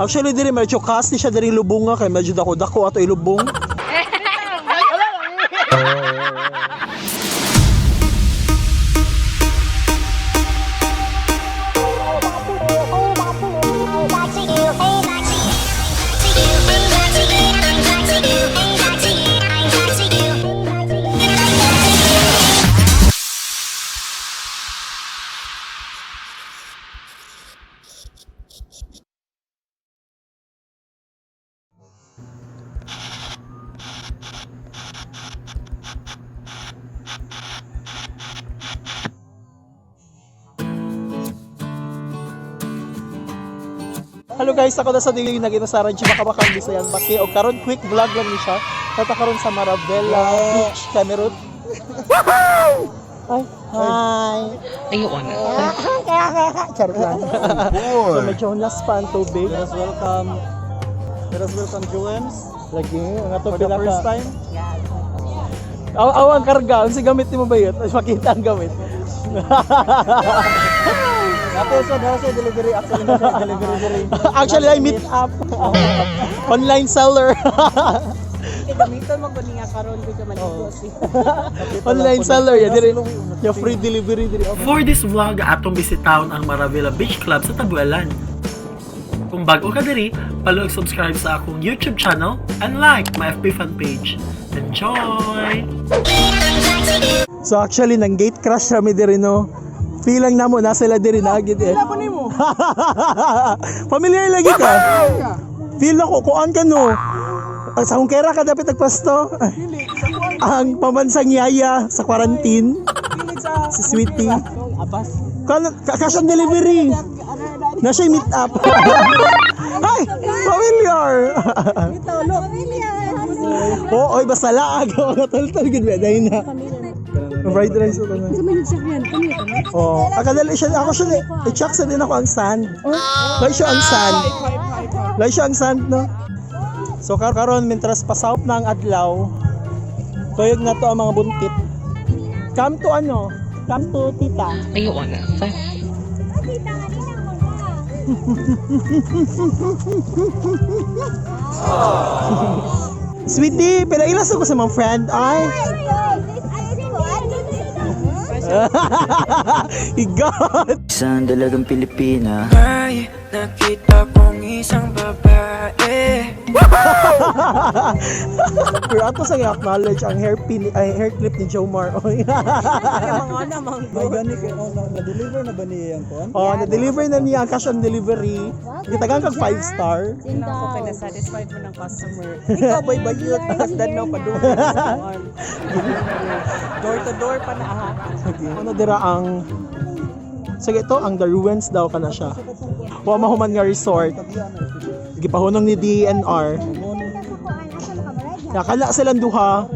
Actually diri medyo kasi siya diri lubong nga kay medyo dako ato ilubong. Hello guys, ako na sa dili naginasaran siya makabakang Bisayan Baki o karon quick vlog lang ni siya. Tata karon sa Maravilla Beach, Cameroon. Hi. Hi. Ayun na. Charot lang. So medyo last pa ang tubig. Let us welcome Juens. Lagi, ang ato for the first time. Aw ang karga, ang si gamit ni mo ba yun? Makita ang gamit. Actually, I meet up. Online seller. Gamiton mo ko niya karon ko maligos. Online seller, ya dire. Ya free delivery dire. For this vlog, atong bisitahon ang Maravilla Beach Club sa Tabualan. Kung bago ka diri, palo-subscribe sa akong YouTube channel and like my FB fan page. Enjoy! So actually, nang gate crash rami dire no. Feeling na mo, nasa sila diri na agad eh. Wala mo. Familiar lagi ka? Feel na ko, kuan ka no. Sa hungkera ka dapat nagpasto. Ang pamansang yaya sa quarantine. Si Sweetie. Cash on delivery. Na siya meet up. Ay! Familiar! Oo, oy, basta laag. Tal-tal, good ba? Dahil na. Fried rice ito na. Oh, akadali siya. Ako siya, i-check sa din ako ang sand. Lay siya ang sand. Lay siya ang sand, no? So, karon mintras pasawp na ang adlaw. Tuyog na to ang mga buntit. Come to ano? Come to tita. Ayun na. Sweetie, pinailas ako sa mga friend. Ay! Igot! Isang dalagang Pilipina. May nakita kong isang babae. Pero ato sa i-acknowledge ang hair clip ni Jomar. Oy. Mga namang May gani kay na-deliver na ba niya yan ko? Oh, na-deliver na niya ang cash on delivery. Gitagan kag 5-star. ako kay na-satisfied mo ng customer. Ikaw ba'y bayot? Hasdan na pa doon. Door to door pa na aha. Ano dira ang sige to ang The Ruins daw kana siya. Wa mahuman nga resort. Gipahunong ni DNR. Ya kala silang duha.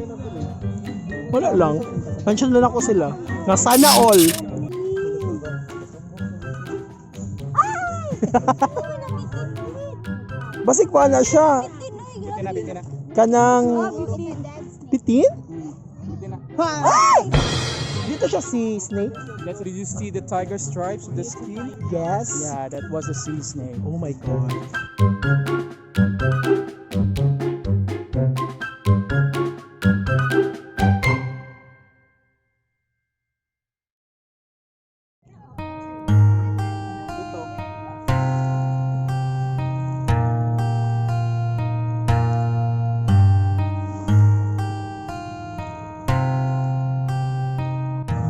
Wala lang. Mention lang ako sila. Nga sana all. Basik pa na siya. Kanang 15? Dito siya si Snake. Did you see the tiger stripes of the skin? Yes. Yeah, that was a sea snake. Oh my god.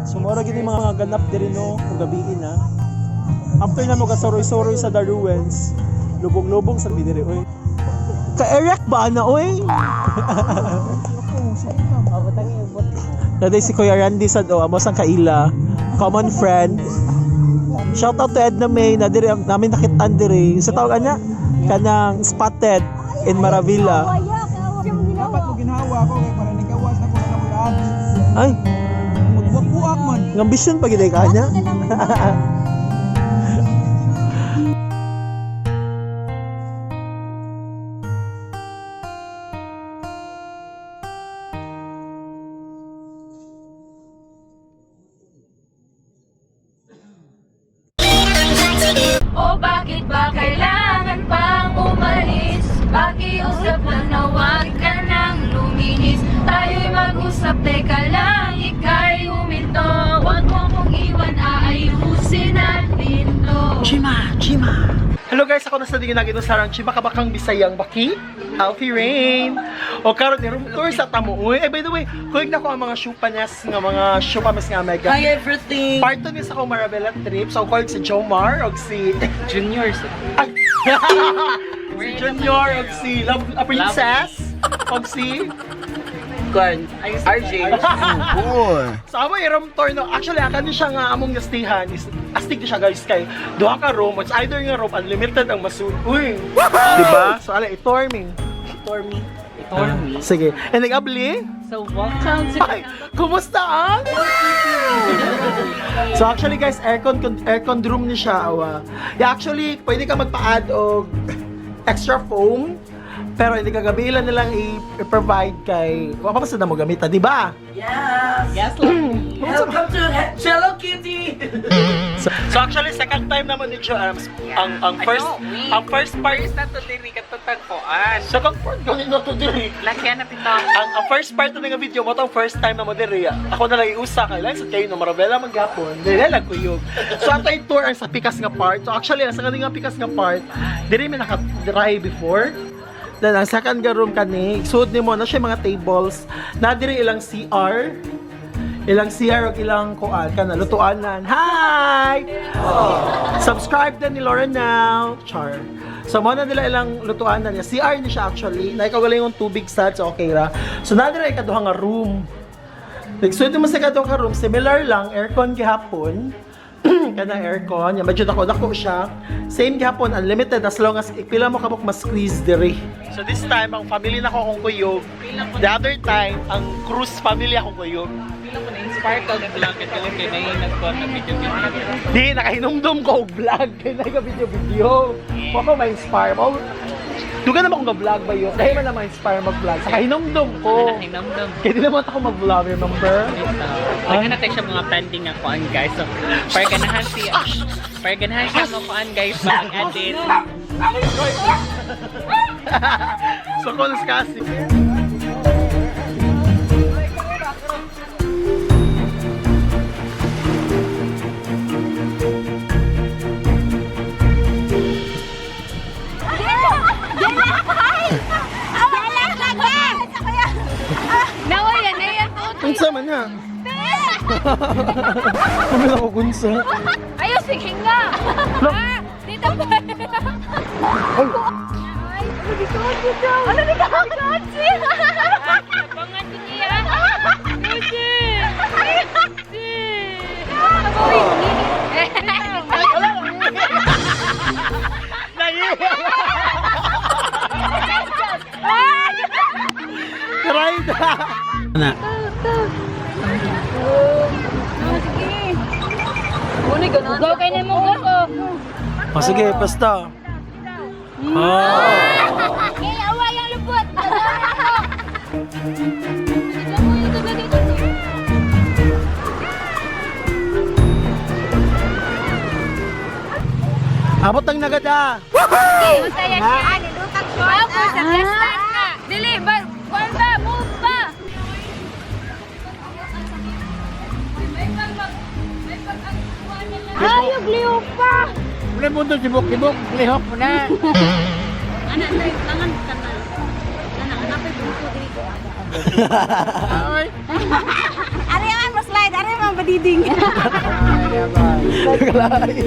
Sumora gini mga ganap diri no kung gabiin na. After na mo kasoroy-soroy sa The Ruins, lubong-lubong sa bidiri oy. Ka-Eric ba na oy? Naday si Kuya Randy sa do amo sang kaila, common friend. Shout out to Edna May na diri namin nakitaan diri. Sa tawag ana kanang spotted in Maravilla. Dapat mo ginawa ko kay para nagawas na ko sa kamulaan. Ay, Magbuak man. ng ambisyon pa gid ka niya. O bakit ba kailangan pang guys, ako nasa digin naging sarang Chibakabakang Bisayang Baki, Alfie Rain. O karon ni room tour sa tamo. Uy, by the way, kuig na ko ang mga shupanyas nga mga shupamas nga mega. Hi everything! Part 2 niya sa akong Marabella trip. So, kuig si Jomar o si... Junior. Ay! Si Junior o si Love Princess o si... Kwan. RJ. So amo i-room tour no. Actually akan siya nga among gastihan is astig siya guys kay duha ka room. It's either nga room unlimited ang masud. Uy. Diba? So ala i-tour me. For me. Sige. And nag-abli? So welcome to Ay, kumusta ang? So actually guys, aircon room ni siya awa. Yeah, actually pwede ka magpa-add og extra foam. Pero hindi ka gabilan nilang i-provide kay... Mapapasad na mo gamita, di ba? Yes, lovely. Welcome to Hello Kitty! So actually, second time naman ni Jo, ang first part... na to diri katutagpuan. Second part galing na to diri. Lagyan na pito. Ang first part na nga video mo, itong first time na mo diri. Ako na lang iusa kay lang sa kayo no Marabella maghapon. Dili lang kuyog. So ato tour ang sa pikas nga part. So actually, sa kanang nga pikas nga part, diri may naka-dry before. Then ang second nga room kani, suod nimo na siya mga tables. Na diri ilang CR. Ilang CR o ilang kuan kana lutuanan. Hi! Subscribe din ni Lauren now. Char. So mo na nila ilang lutuanan niya. CR ni siya actually. Na ikaw galing yung tubig sad so okay ra. So na diri kaduha nga room. Nagsuod mo sa kaduha nga room, similar lang aircon gihapon. Kana aircon, yung medyo dako siya. Same gihapon, unlimited as long as pila mo kabuk mas-squeeze diri. So this time, ang family na ko akong kuyog. The other time, ang cruise family akong kuyog. Pila ko na-inspire ka ng blanket ka lang kaya na yung nagkuhan na video. Di, nakahinumdum ko og vlog. Kaya na yung video. Ako ma-inspire mo. Duga naman akong vlog ba yun? Dahil man na ma-inspire mag-vlog. Saka hinumdum ko. Hinamdam. Kaya di naman ako mag-vlog, remember? Lagyan natin siya mga pending nga kuan guys. So, parganahan siya mga kuan guys mag-edit. So, kung kasi. Nawayan na yan po. Kunsa man na. Kami ako kunsa. Ayaw, sige nga. Ah, dito ba? Ay, ano ni Kotsi? Abangan din niya. Kotsi! Kotsi! Try na. Go kay na mo go. O sige, basta. Okay, away ang lupot. Abot ang nagada. Masaya siya. Ani, lutang siya. Ako, sa restaurant ka. Dili, ba? Kuwan ba? Move ba? Ayog, liyo pa! Wala mo doon, sibok-sibok, lihok mo na. Anak, tangan kanal. Anak, napay buto dito. Ari man mo slide, ari man badiding. Kalay.